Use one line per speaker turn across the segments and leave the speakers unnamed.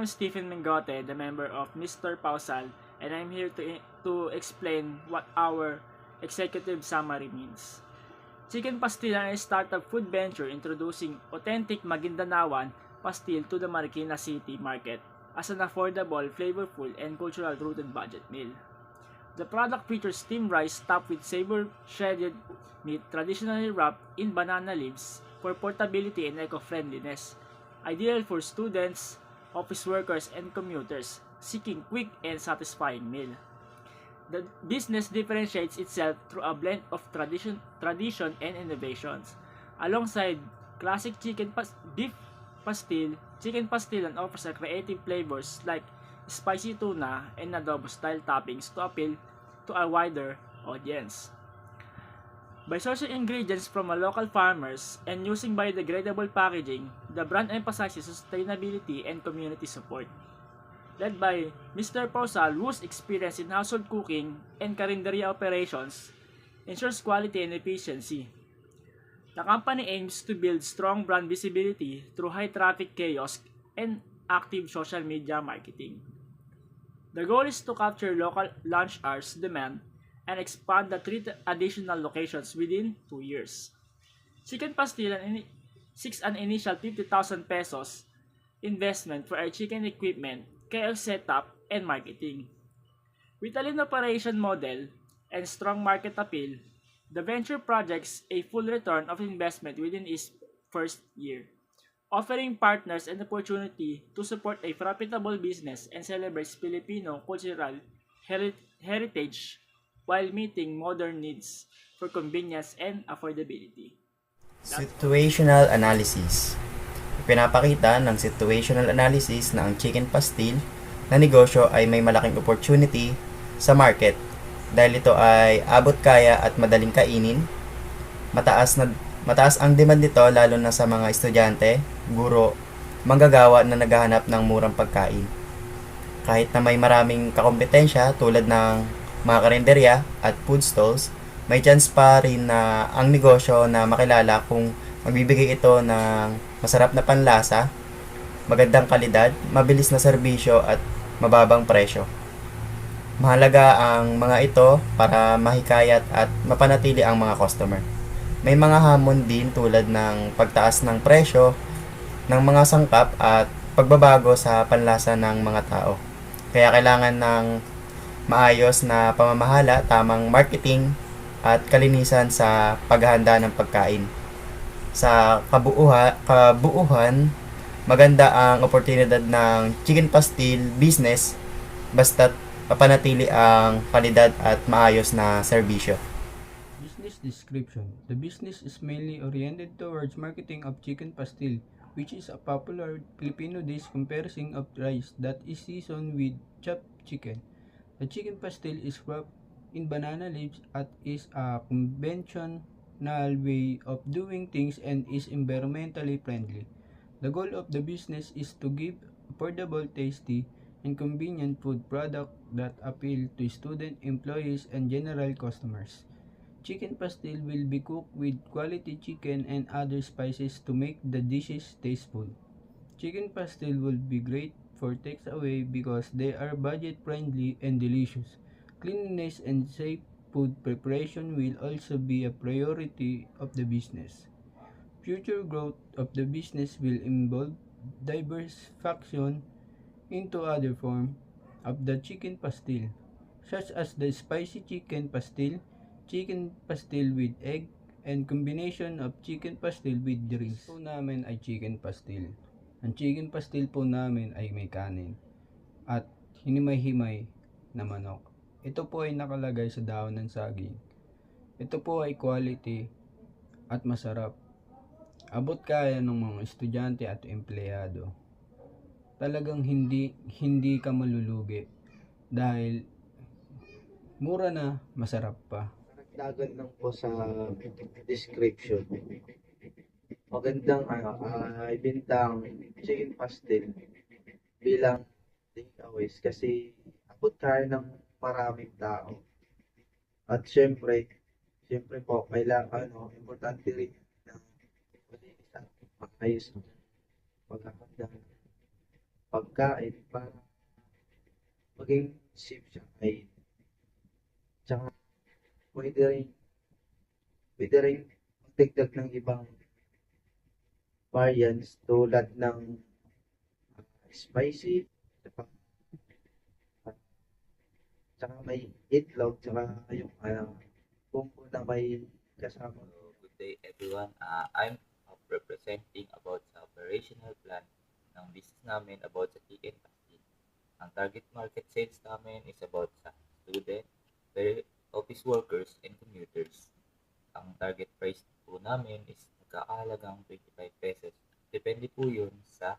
am Stephen Mengote, the member of Mr. Pausal, and I'm here to explain what our executive summary means. Chicken Pastilan is a startup food venture introducing authentic Magindanaoan pastil to the Marikina City market as an affordable, flavorful, and cultural-rooted budget meal. The product features steamed rice topped with savory shredded meat traditionally wrapped in banana leaves for portability and eco-friendliness, ideal for students, office workers, and commuters seeking quick and satisfying meal. The business differentiates itself through a blend of tradition and innovations. Alongside classic beef pastil, chicken pastilan offers a creative flavors like spicy tuna and adobo style toppings to appeal to a wider audience. By sourcing ingredients from local farmers and using biodegradable packaging, the brand emphasizes sustainability and community support. Led by Mr. Pausal, whose experience in household cooking and carinderia operations ensures quality and efficiency. The company aims to build strong brand visibility through high-traffic kiosks and active social media marketing. The goal is to capture local lunch hours demand and expand the 3 additional locations within 2 years. Chicken Pastilan seeks an initial 50,000 pesos investment for our chicken equipment, chaos setup, and marketing. With a lean operation model and strong market appeal, the venture projects a full return of investment within its first year, offering partners an opportunity to support a profitable business and celebrates Filipino cultural heritage while meeting modern needs for convenience and affordability.
Situational analysis. Pinapakita ng situational analysis na ang chicken pastil na negosyo ay may malaking opportunity sa market dahil ito ay abot kaya at madaling kainin. Mataas ang demand nito lalo na sa mga estudyante, guro, manggagawa na naghahanap ng murang pagkain. Kahit na may maraming kakompetensya tulad ng mga karinderya at food stalls, may chance pa rin na ang negosyo na makilala kung magbibigay ito ng masarap na panlasa, magandang kalidad, mabilis na serbisyo at mababang presyo. Mahalaga ang mga ito para mahikayat at mapanatili ang mga customer. May mga hamon din tulad ng pagtaas ng presyo ng mga sangkap at pagbabago sa panlasa ng mga tao. Kaya kailangan ng maayos na pamamahala, tamang marketing at kalinisan sa paghahanda ng pagkain. Sa kabuuhan, maganda ang oportunidad ng chicken pastil business basta't mapanatili ang kalidad at maayos na serbisyo.
Business description. The business is mainly oriented towards marketing of chicken pastil, which is a popular Filipino dish comprising of rice that is seasoned with chopped chicken. The chicken pastil is wrapped in banana leaves and is a conventional way of doing things and is environmentally friendly. The goal of the business is to give affordable, tasty, and convenient food products that appeal to student, employees, and general customers. Chicken pastil will be cooked with quality chicken and other spices to make the dishes tasteful. Chicken pastil will be great for takeaway because they are budget friendly and delicious. Cleanliness and safe food preparation will also be a priority of the business. Future growth of the business will involve diversification into other forms of the chicken pastil, such as the spicy chicken pastil with egg, and combination of chicken pastil with drinks. Po namin ay chicken pastil. Ang chicken pastil po namin ay may kanin at hinimay-himay na manok. Ito po ay nakalagay sa dahon ng saging. Ito po ay quality at masarap. Abot kaya ng mga estudyante at empleyado. Talagang hindi ka malulugi dahil mura na, masarap pa.
Dagan lang po sa description. Magandang ibintang chicken pastil bilang takeaways kasi abot kaya ng maraming tao. At syempre po kailangan importante rin na malinis at maayos ang paghahanda pagkain para maging safe siya kain. Tsaka pwede rin, pwede rin magdagdag ng ibang variants tulad ng spicy, tsaka, tsaka may itlog, tsaka yung combo na may kasama.
So, good day everyone. I'm representing about sa operational plan ng business namin about sa chicken pasty. Ang target market sales namin is about sa student, office workers, and commuters. Ang target price po namin is nagkakahalagang 25 pesos. Depende po yun sa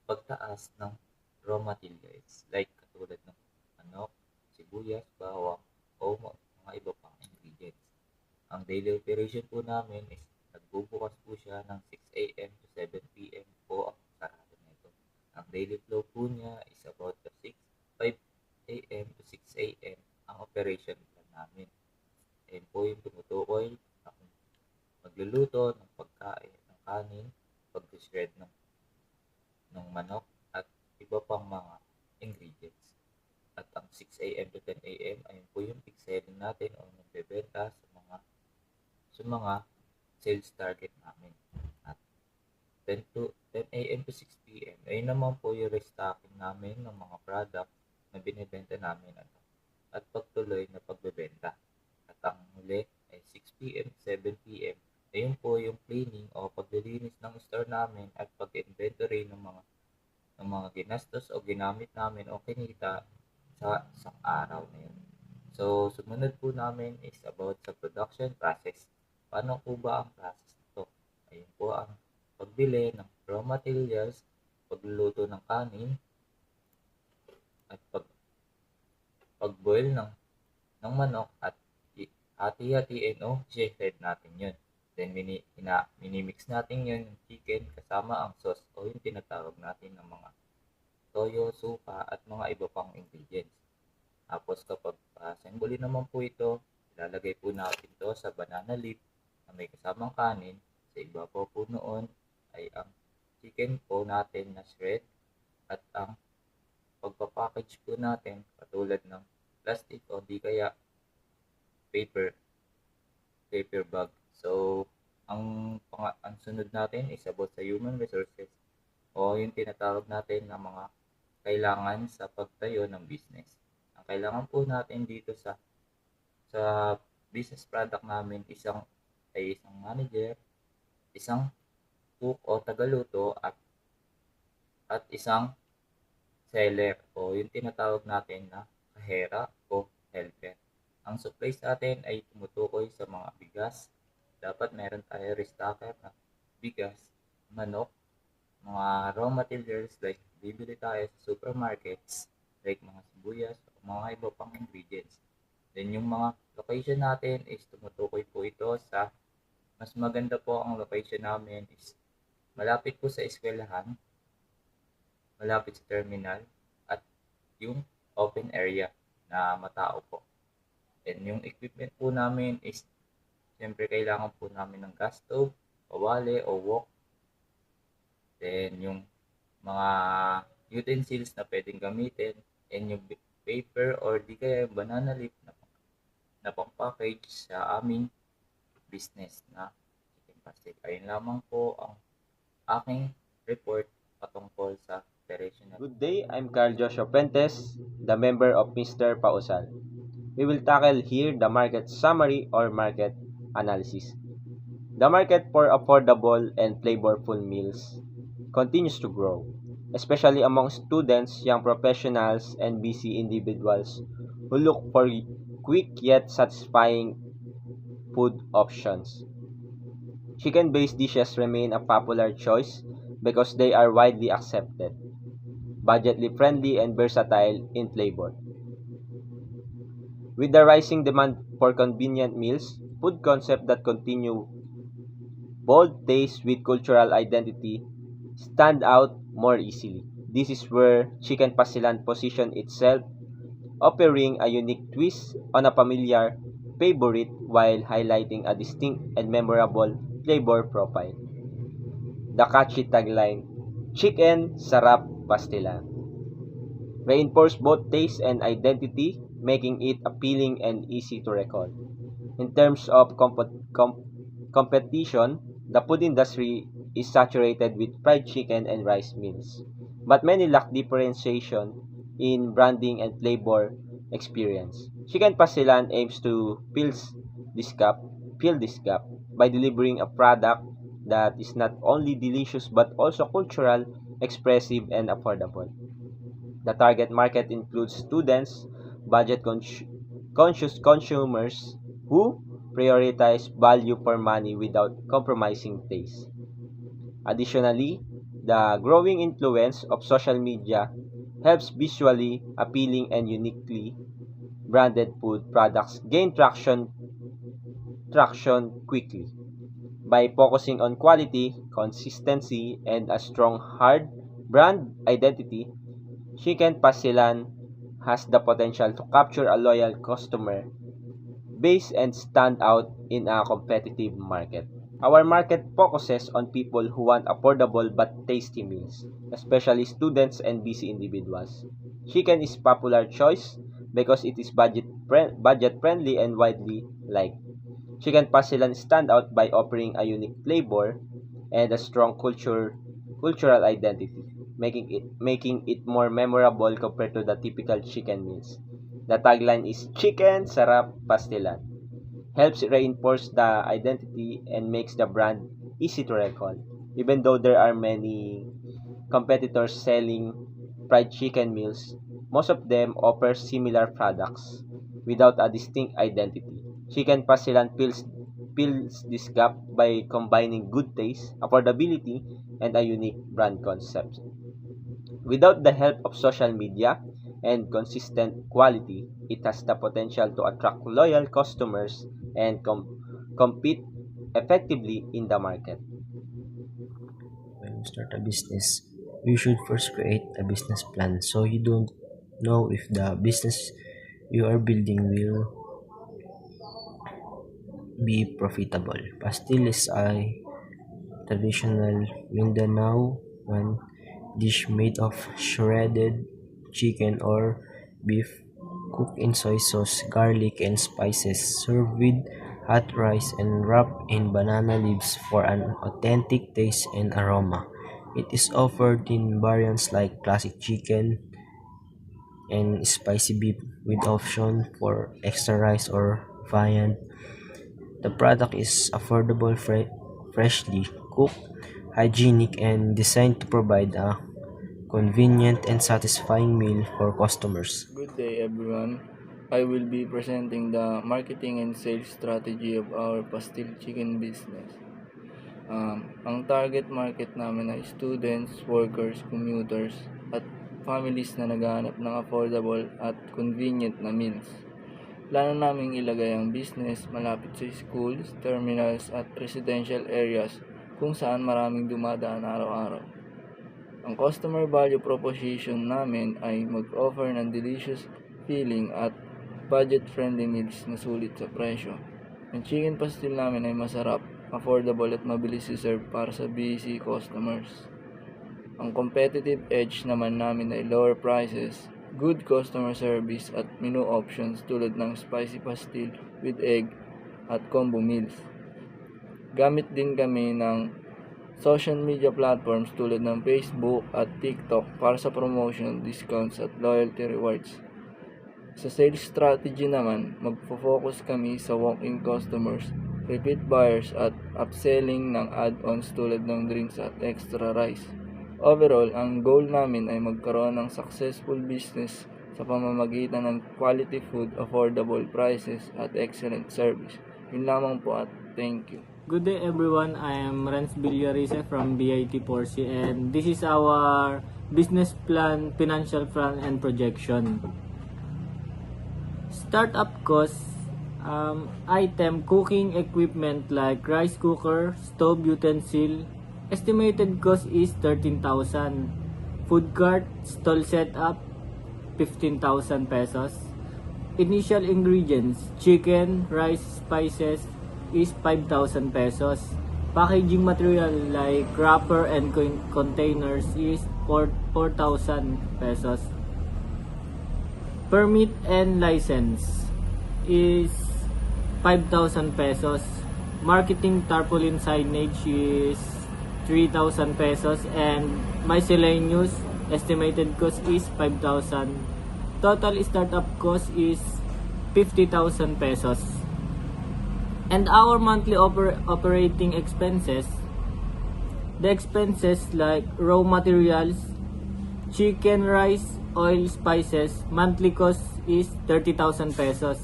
pagtaas ng raw materials like katulad ng manok, sibuyas, bawang, o mga iba pang ingredients. Ang daily operation po namin is nagbubukas po siya ng 6 a.m. to 7 p.m. po ang sarado nito. Ang daily flow po niya is about the 5 a.m. to 6 a.m. ang operation plan namin. Ayun po yung tumutukoy ang magluluto ng pagkain, ng kanin, pag-shred ng manok at iba pang mga ingredients. At ang 6 a.m. to 10 a.m. ayun po yung peak selling natin o nagbebenta sa mga sales target namin. At 10 a.m. to 6 p.m. ayun naman po yung restocking namin ng mga product na binibenta namin at pagtuloy na pagbebenta. At ang huli ay 6 p.m. to 7 p.m. ayun po yung cleaning o paglilinis ng store namin at pag-inventory ng mga ginastos o ginamit namin o kinita sa isang araw na yun. So, sumunod po namin is about sa production process. Paano po ba ang process nito? Ayun po ang pagbili ng raw materials, pagluluto ng kanin, at pag-boil ng manok at hati-hatiin o shredded natin yun. Then, minimix natin yun yung chicken kasama ang sauce o yung tinatawag natin ng mga toyo, suka at mga iba pang ingredients. Tapos kapag assemble naman po ito, ilalagay po natin ito sa banana leaf na may kasamang kanin. Sa ibabaw po noon ay ang chicken po natin na shred at ang pagpapackage po natin katulad ng plastic o di kaya paper bag. So, ang sunod natin is about sa human resources o yung tinatawag natin na mga kailangan sa pagtayo ng business. Ang kailangan po natin dito sa business product namin isang manager, isang cook o tagaluto at isang seller o yung tinatawag natin na kahera o helper. Ang supplies natin ay tumutukoy sa mga bigas. Dapat meron tayo restocker na bigas, manok, mga raw materials like bibili tayo sa supermarkets like mga sibuyas o mga iba pang ingredients. Then yung mga location natin is tumutukoy po ito sa mas maganda po ang location namin is malapit po sa eskwelahan, malapit sa terminal at yung open area na matao po. And yung equipment po namin is siyempre kailangan po namin ng gas stove, kawali o wok. Then yung mga utensils na pwedeng gamitin and yung paper or di kaya banana leaf na pang-package sa aming business na chicken pastel. Ayun lamang po ang aking report patungkol sa operational.
Good day, I'm Carl Joshua Puentes, the member of Mr. Pausal. We will tackle here the market summary or market analysis. The market for affordable and flavorful meals continues to grow, especially among students, young professionals, and busy individuals who look for quick yet satisfying food options. Chicken-based dishes remain a popular choice because they are widely accepted, budgetly friendly, and versatile in flavor. With the rising demand for convenient meals, food concepts that continue bold taste with cultural identity stand out more easily. This is where Chicken Pasilan positions itself, offering a unique twist on a familiar favorite while highlighting a distinct and memorable flavor profile. The catchy tagline, Chicken Sarap Pastilan. Reinforce both taste and identity, making it appealing and easy to recall. In terms of competition, the food industry is saturated with fried chicken and rice meals, but many lack differentiation in branding and flavor experience. Chicken Pasilan aims to fill this gap by delivering a product that is not only delicious but also cultural, expressive, and affordable. The target market includes students, conscious consumers who prioritize value for money without compromising taste. Additionally, the growing influence of social media helps visually appealing and uniquely branded food products gain traction quickly. By focusing on quality, consistency, and a strong hard brand identity, Chicken Pasilan has the potential to capture a loyal customer base and stand out in a competitive market. Our market focuses on people who want affordable but tasty meals, especially students and busy individuals. Chicken is popular choice because it is budget friendly and widely liked. Chicken Pasilan stand out by offering a unique flavor and a strong cultural identity, making it more memorable compared to the typical chicken meals. The tagline is Chicken Sarap Pastilan. Helps reinforce the identity and makes the brand easy to recall. Even though there are many competitors selling fried chicken meals, most of them offer similar products without a distinct identity. Chicken Pasilan fills this gap by combining good taste, affordability, and a unique brand concept. Without the help of social media and consistent quality, it has the potential to attract loyal customers and compete effectively in the market.
When you start a business, you should first create a business plan so you don't know if the business you are building will be profitable. Pastil is a traditional Mindanaoan dish made of shredded chicken or beef cooked in soy sauce, garlic, and spices, served with hot rice and wrapped in banana leaves for an authentic taste and aroma. It is offered in variants like classic chicken and spicy beef with option for extra rice or viand. The product is affordable, freshly cooked, hygienic, and designed to provide a convenient and satisfying meal for customers.
Good day everyone. I will be presenting the marketing and sales strategy of our pastil chicken business. Ang target market namin ay students, workers, commuters, at families na naghahanap ng affordable at convenient na meals. Plano naming ilagay ang business malapit sa schools, terminals at residential areas kung saan maraming dumadaan araw-araw. Ang customer value proposition namin ay mag-offer ng delicious feeling at budget-friendly meals na sulit sa presyo. Ang chicken pastil namin ay masarap, affordable at mabilis i-serve para sa busy customers. Ang competitive edge naman namin ay lower prices, good customer service at menu options tulad ng spicy pastil with egg at combo meals. Gamit din kami ng social media platforms tulad ng Facebook at TikTok para sa promotion, discounts at loyalty rewards. Sa sales strategy naman, magfo-focus kami sa walk-in customers, repeat buyers at upselling ng add-ons tulad ng drinks at extra rice. Overall, ang goal namin ay magkaroon ng successful business sa pamamagitan ng quality food, affordable prices at excellent service. Yun lamang po at thank you.
Good day everyone, I am Renz Villarice from BIT Porsi and this is our business plan, financial plan and projection. Startup costs, item cooking equipment like rice cooker, stove utensil, estimated cost is 13,000. Food cart, stall setup, 15,000 pesos. Initial ingredients, chicken, rice, spices is 5,000 pesos. Packaging material like wrapper and containers is 4,000 pesos. Permit and license is 5,000 pesos. Marketing tarpaulin signage is 3,000 pesos, and miscellaneous estimated cost is 5,000. Total startup cost is 50,000 pesos. And our monthly operating expenses, the expenses like raw materials, chicken, rice, oil, spices, monthly cost is 30,000 pesos.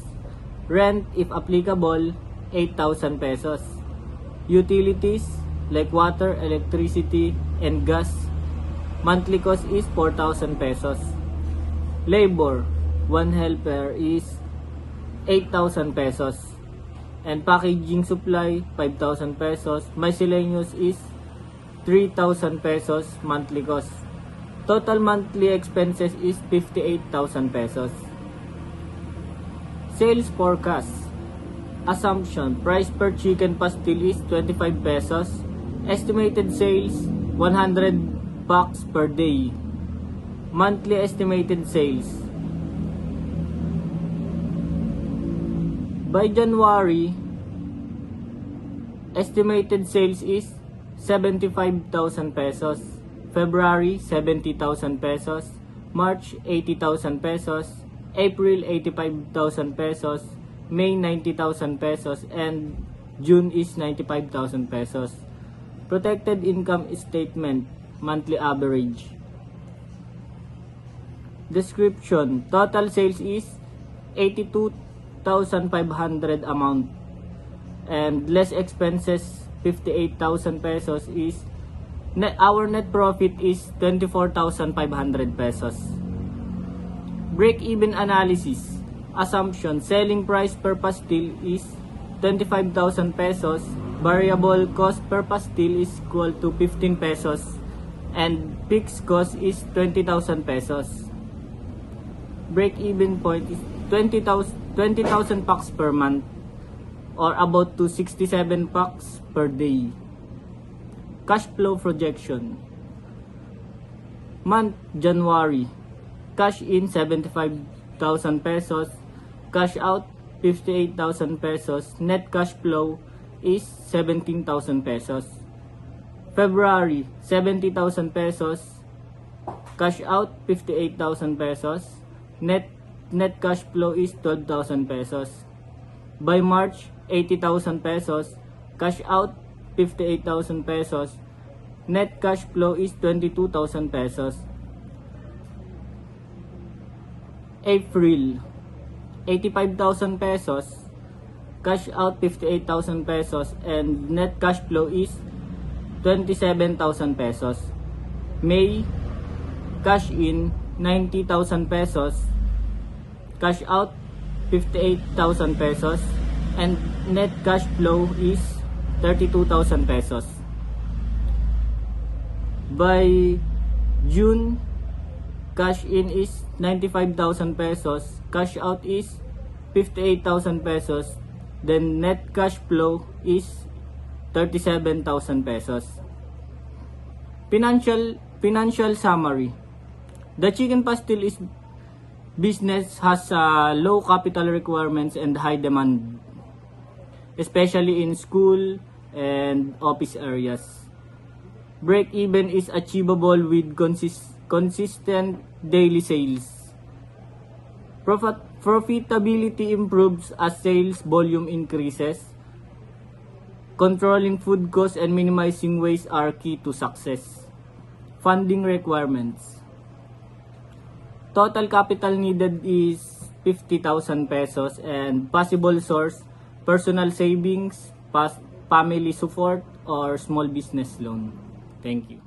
Rent, if applicable, 8,000 pesos. Utilities like water, electricity, and gas, monthly cost is 4,000 pesos. Labor, one helper is 8,000 pesos. And packaging supply, 5,000 pesos. Miscellaneous is 3,000 pesos monthly cost. Total monthly expenses is 58,000 pesos. Sales forecast. Assumption, price per chicken pastil is 25 pesos. Estimated sales, 100 packs per day. Monthly estimated sales. By January, estimated sales is 75,000 pesos. February, 70,000 pesos. March, 80,000 pesos. April, 85,000 pesos. May, 90,000 pesos. And June is 95,000 pesos. Protected income statement, monthly average. Description, total sales is 82,500 amount, and less expenses 58,000 pesos is our net profit is 24,500 pesos. Break-even analysis. Assumption, selling price per pastil is 25,000 pesos. Variable cost per pastil is equal to 15 pesos, and fixed cost is 20,000 pesos. Break-even point is 20,000 packs per month, or about to 67 packs per day. Cash flow projection. Month January, cash in 75,000 pesos, cash out 58,000 pesos, net cash flow is 17,000 pesos. February, 70,000 pesos, cash out 58,000 pesos, net cash flow is 12,000 pesos. By March, 80,000 pesos, cash out 58,000 pesos, net cash flow is 22,000 pesos. April, 85,000 pesos, cash out 58,000 pesos, and net cash flow is 27,000 pesos. May, cash in 90,000 pesos, cash out 58,000 pesos, and net cash flow is 32,000 pesos. By June, cash in is 95,000 pesos, cash out is 58,000 pesos, then net cash flow is 37,000 pesos. Financial summary. The chicken pastil is business has low capital requirements and high demand, especially in school and office areas. Break-even is achievable with consistent daily sales. Profitability improves as sales volume increases. Controlling food costs and minimizing waste are key to success. Funding requirements. Total capital needed is 50,000 pesos, and possible source, personal savings, family support, or small business loan. Thank you.